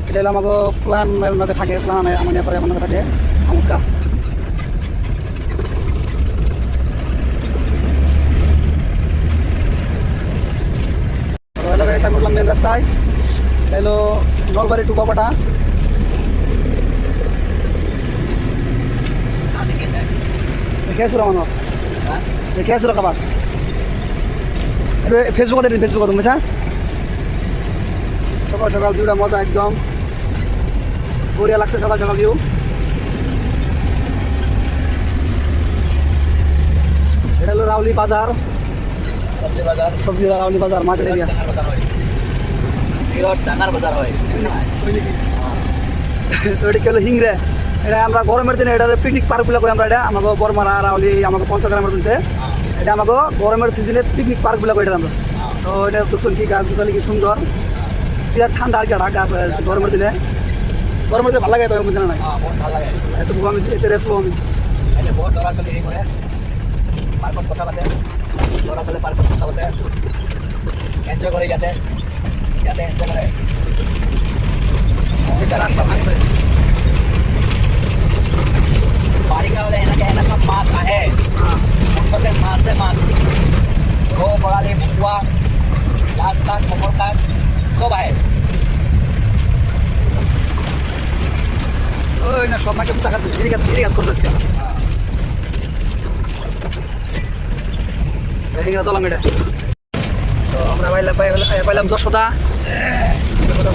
এটা হলো আমাকে প্ল্যানের মধ্যে থাকে, প্ল্যান আমাদের পরে আমাদের থাকে আমুকা। করলাম মেন রাস্তায়, এলো নলবাড়ি টু বাবাটা। দেখেছিল মানুষ, দেখেছিল কাবার ফেসবুকে দিন, ফেসবুকে তুমি সকাল সকাল ভিউটা মজা একদম বড়িয়া লাগছে। সকাল সকাল ভিউ এটা হলো রাউলি বাজার, সবজি রাউলি বাজার মার্কেট এরিয়া। তো এটা কি হলো হিংরে, এটা আমরা গরমের দিনে এটা পিকনিক পার্কগুলো করি আমরা। এটা আমাকে বরমারা রাউলি আমাকে পঞ্চগ্রামের দিনতে এটা আমাকে গরমের সিজনে পিকনিক পার্কগুলো করি এটা আমরা। তো এটা দেখুন কি গাছ গাছালি কি সুন্দর, বিরাট ঠান্ডা আর কি গাছ গরমের দিনে। গরমের দিনে ভালো লাগে, তো বুঝে না এত আমি এতে রেসবো আমি। এনজয় করে যাতে এনজয় করে। এটা রাস্তা ভাঙছে। बारिश वाले एना का मास आहे उनके मास से मास वो बड़ाले बुआ ग्लास का कमल का सब आहे। ওই না সব মাকে চাকা এদিকে করতেছে এদিকে দলাম এটা। তো আমরা পাইলাম যশোদা,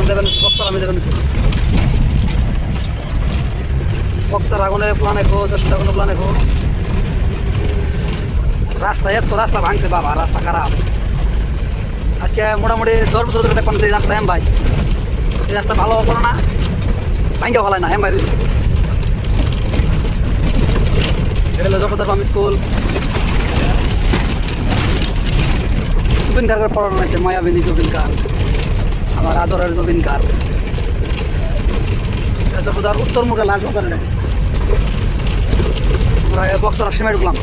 দেবেন বক্সার, আমি দেবেন বক্সার আগুনে প্লান এখো, যশোদা আগুনে প্লান এখো। রাস্তা এত রাস্তা ভাঙছে বাবা, রাস্তা খারাপ। আজকে মোটামুটি 10 বছর ধরে দেখলাম যে রাস্তা হেম ভাই, এই রাস্তা ভালো করো না, ভাঙ্গা ভালো না হেম ভাই। এটা হলো যশোদা পাম স্কুল। জুবিন গার্গের পড়ানো আছে, মায়াবিনী জুবিন গার্গ, আমার আদরের জুবিন গার্গ। যশোদার উত্তর মুখে লাল বাজার। আমরা বক্সার সিমেন্ট ঢুকলাম।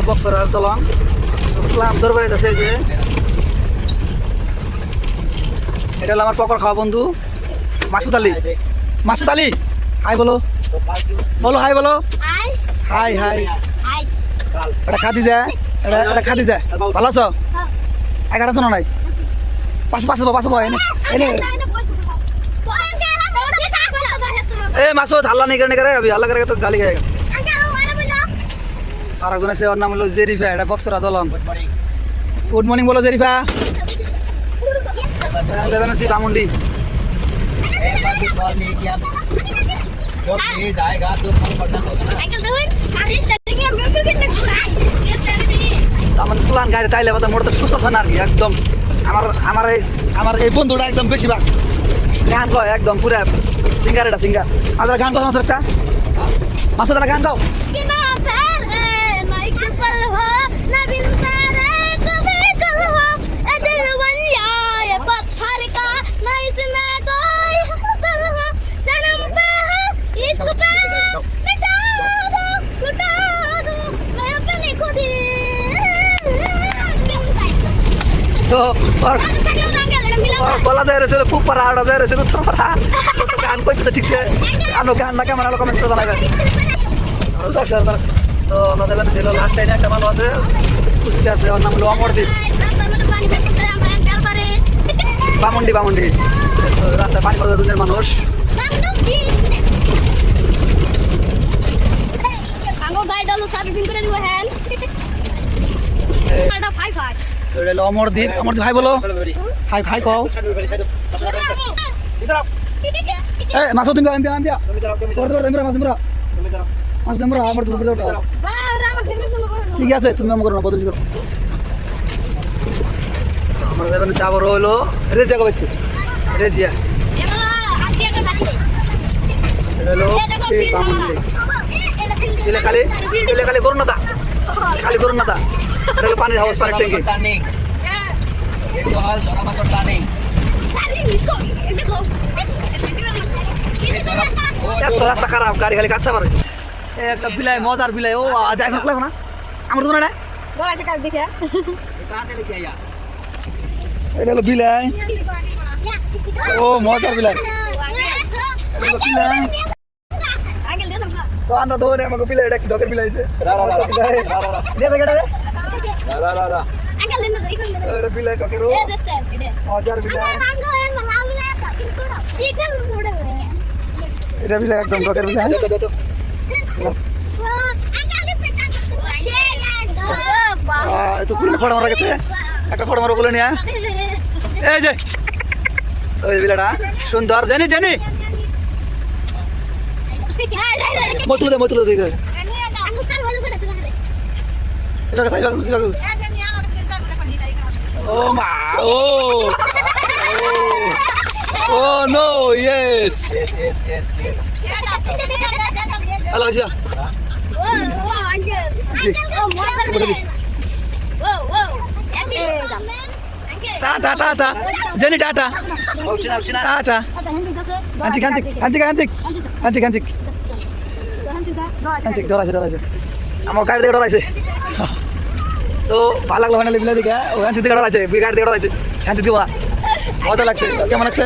বক্সর দলং প্লান দরবারে আছে যে এটা হলো আমার পকর খাওয়া বন্ধু মাসুদ আলী। মাসুদ আলী হাই বলো, বলো হাই বলো, হাই হাই। এটা খাদি যায়, এটা খাদি যায়। ভালো আছো? এগারো শোনো নাই পাশে এনে এনে এ মাসুদ হাল্লা নেই করে হাল্লা করে তো গালি খায়। আর একজন আছে, ওর নাম হলো জেরিফা, এটা বক্সরা দলং। গুড মর্নিং বলো জেরিফা। দেবেন আছি বামুন্ডি। আমার প্লান গাড়ি তাইলে মোটর সুস্থ না আর কি একদম। আমার এই বন্ধুটা একদম বেশিরভাগ গান কয় একদম পুরা সিঙ্গার। এটা সিঙ্গার আমাদের গান কথা মাসের একটা মাসের একটা গান গাও। তো গলা দেয় রয়েছে খুব পারা, আড়া দেয় রয়েছে উত্তর পারা। গান করতেছে ঠিক আছে, আনো গান না কেমন আলো কমেন্ট করে জানাবেন। তো আমাদের ছিল লাস্ট টাইমে একটা মানুষ আছে কুস্তি আছে, ওর নাম হলো অমরদীপ। বামুন্ডি রাস্তায় পানি পড়া দুনিয়ার মানুষ। অমরদীপ ভাই বলো হাই হাই কও। মাছ তুমি ঠিক আছে, তুমি আমার করো না বদল করো। আমরা যাবেন হচ্ছে আবার হলো রেজিয়া কবে রেজিয়া এটা হলো এই পামুন্ডি দিলে খালি করুন না তা খালি করুন না তা এটা হলো পানির হাউস পানির ট্যাঙ্কি Turning. Itu hal cara motor turning. এত রাস্তা খারাপ গাড়ি খালি কাচ্চা পারে একটা বিলাই মজার বিলাই ও আজ এখন লাগবে না আমার তো না Kहाँ से लेके आया? এটা হলো বিলাই ও মজার বিলাই তো আমরা ধরে আমাকে বিলাই এটা ডকের বিলাই আছে বিলাই ডকের মজার বিলাই এটা বিলাই একদম ডকের বিলাই তো পুরো ফটো মারা গেছে একটা ফটো মারা বলে নিয়ে এই যে ওই বিলাটা সুন্দর জানি জানি মতুলে দেখে এটা কাছে ও মা ও ও নো ইয়েস হ্যালো আচ্ছা টাটা টাটা জানি টাটা টাটা আনছি ডরাইছে আমার গাড়ি থেকে ডরাইছে তো ভালো লাগলো ফাইনালি বিলা দিকে ও আনছি থেকে ডরাইছে গাড়ি থেকে ডরাইছে আনছি দিব মজা লাগছে কেমন লাগছে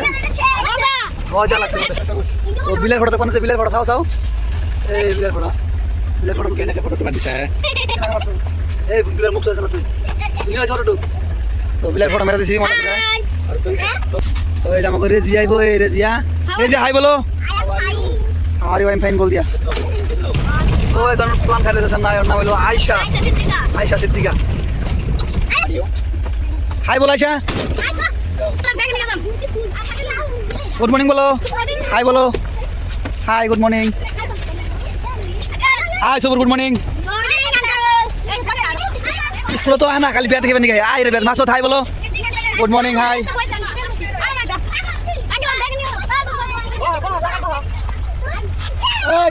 মজা লাগছে তো বিলের ফটো কোন আছে বিলের ফটো চাও এই বিলের ফটো কেন ফটো তোমার দিছে এই বিলের মুখ আছে না তুই তুমি আছে ফটো তো বিলের ফটো মেরে দিছি মনে করে তো এই আমাকে রেজিয়া আইবো এই রেজিয়া হাই বলো हमारी वाइफ फाइन बोल दिया तो ऐसा प्लान कर रहे थे नाम बोलो आयशा सिद्दीका हाय बोलो आयशा गुड मॉर्निंग बोलो hi good morning hi super good morning school तो आना कल बैठ के बन गए आए रे बैठ मासो हाय बोलो गुड मॉर्निंग हाय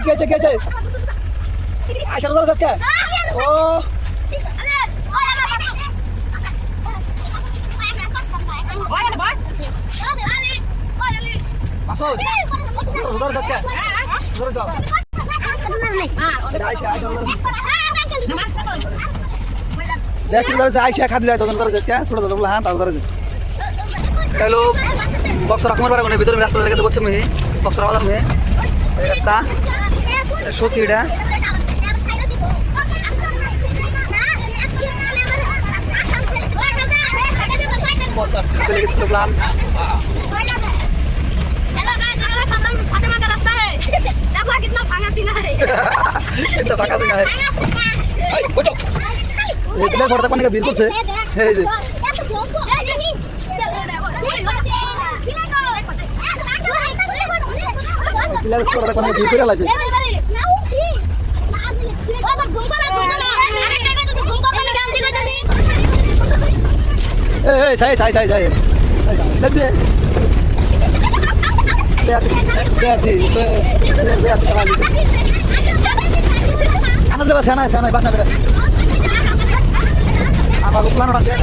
कैसे आशा नजर सस्ता ओ मासूद नजर सस्ता नजर साहब आयशा देख नजर से आयशा खादी जाए तो नजर सस्ता थोड़ा थोड़ा हां ताऊ नजर हेलो बक्सर रकमर बारे में भीतर में रास्ता लेके बच्चे में बक्सर आवाज में रास्ता সত্যিটা प्लान कितना फाका से है इतना फटा पानी का बिल्कुल से है ये पिलर फटा पानी का बिल्कुल अलग है Saya. Lihat deh. Lihat. Anak jelas sana bak nanti. Apa lu plan orang dia?